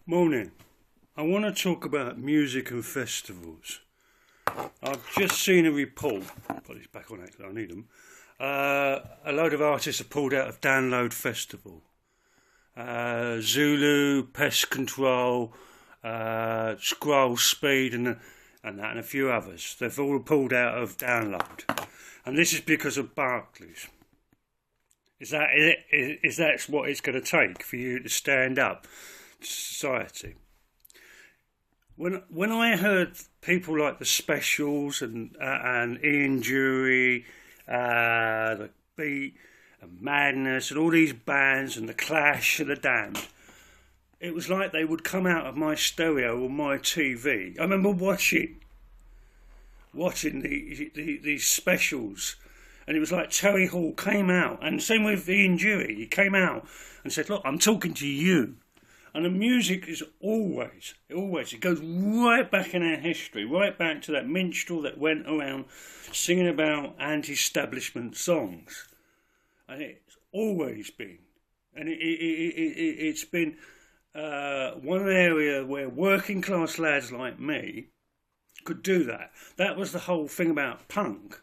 Morning. I want to talk about music and festivals. I've just seen a report. Put these back on actually, I need them. A load of artists have pulled out of Download Festival. Zulu, Pest Control, Scroll Speed and a few others. They've all pulled out of Download. And this is because of Barclays. Is that what it's going to take for you to stand up to society? When I heard people like the Specials and Ian Dury, the Beat and Madness and all these bands and the Clash and the Damned, it was like they would come out of my stereo or my TV. I remember watching these Specials, and it was like Terry Hall came out, and same with Ian Dury. He came out and said, "Look, I'm talking to you." And the music is always, it goes right back in our history, right back to that minstrel that went around singing about anti-establishment songs. And it's always been, and it's been one area where working class lads like me could do that. That was the whole thing about punk.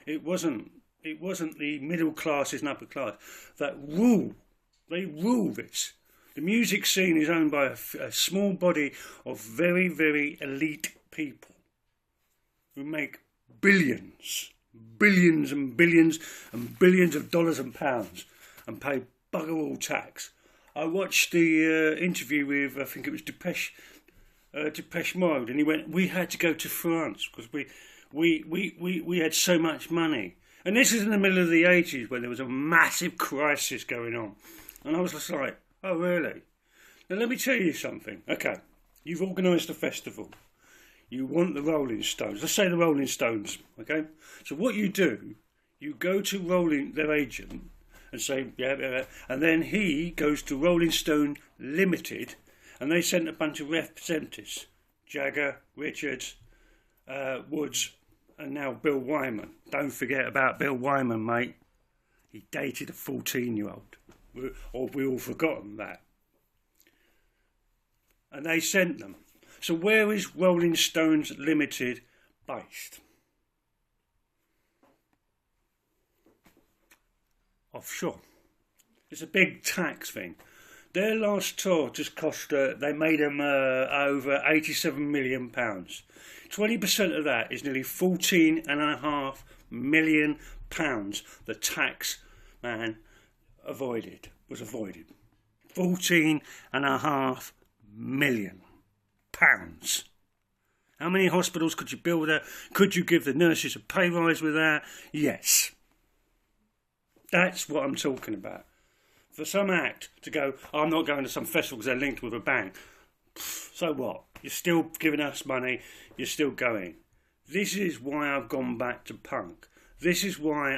It wasn't the middle classes and upper class that rule. They rule this. The music scene is owned by a small body of very, very elite people who make billions and billions and billions of dollars and pounds and pay bugger all tax. I watched the interview with, I think it was Depeche Mode, and he went, "We had to go to France because we had so much money." And this is in the middle of the 80s when there was a massive crisis going on. And I was just like, "Oh, really?" Now, let me tell you something. Okay, you've organised a festival. You want the Rolling Stones. Let's say the Rolling Stones, okay? So what you do, you go to their agent, and say, yeah, and then he goes to Rolling Stone Limited, and they sent a bunch of representatives. Jagger, Richards, Woods, and now Bill Wyman. Don't forget about Bill Wyman, mate. He dated a 14-year-old. Or we all forgotten that. And they sent them. So where is Rolling Stones Limited based? Offshore. It's a big tax thing. Their last tour just cost, they made them over £87 million. 20% of that is nearly £14.5 million the tax man was avoided. £14.5 million. How many hospitals could you build there? Could you give the nurses a pay rise with that? Yes. That's what I'm talking about. For some act to go, "I'm not going to some festival because they're linked with a bank." So what? You're still giving us money. You're still going. This is why I've gone back to punk. This is why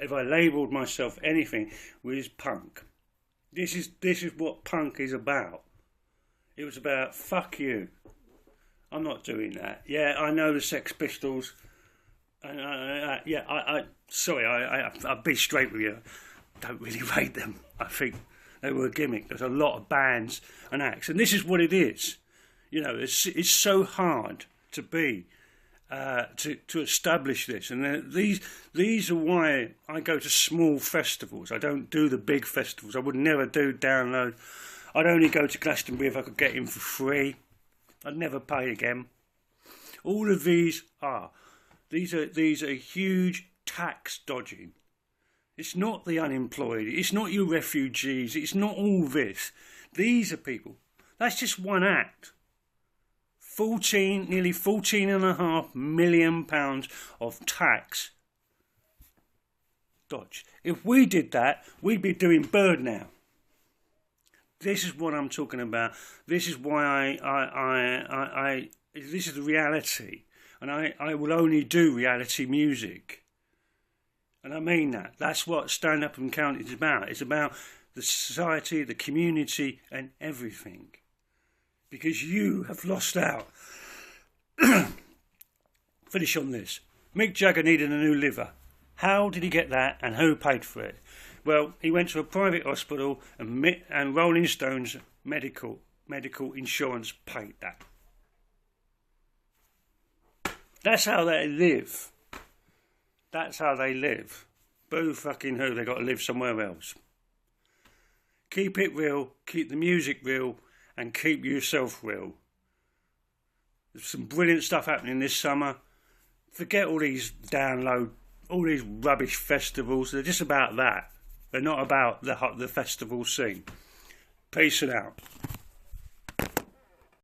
if I labelled myself anything, it was punk. This is what punk is about. It was about, fuck you. I'm not doing that. Yeah, I know the Sex Pistols. And I'll be straight with you. I don't really rate them. I think they were a gimmick. There's a lot of bands and acts, and this is what it is. You know, it's so hard to be. To establish this, and these are why I go to small festivals. I don't do the big festivals. I would never do Download. I'd only go to Glastonbury if I could get in for free. I'd never pay again. All of these are huge tax dodging. It's not the unemployed. It's not your refugees. It's not all this. These are people. That's just one act. Nearly £14.5 million of tax dodge. If we did that, we'd be doing Bird now. This is what I'm talking about. This is why this is the reality. And I will only do reality music. And I mean that. That's what Stand Up and Count is about. It's about the society, the community, and everything. Because you have lost out. Finish on this. Mick Jagger needed a new liver. How did he get that, and who paid for it? Well, he went to a private hospital, and Rolling Stones Medical medical insurance paid that. That's how they live. That's how they live. Boo fucking who, they got to live somewhere else. Keep it real, keep the music real, and keep yourself real. There's some brilliant stuff happening this summer. Forget all these all these rubbish festivals. They're just about that. They're not about the festival scene. Peace and out.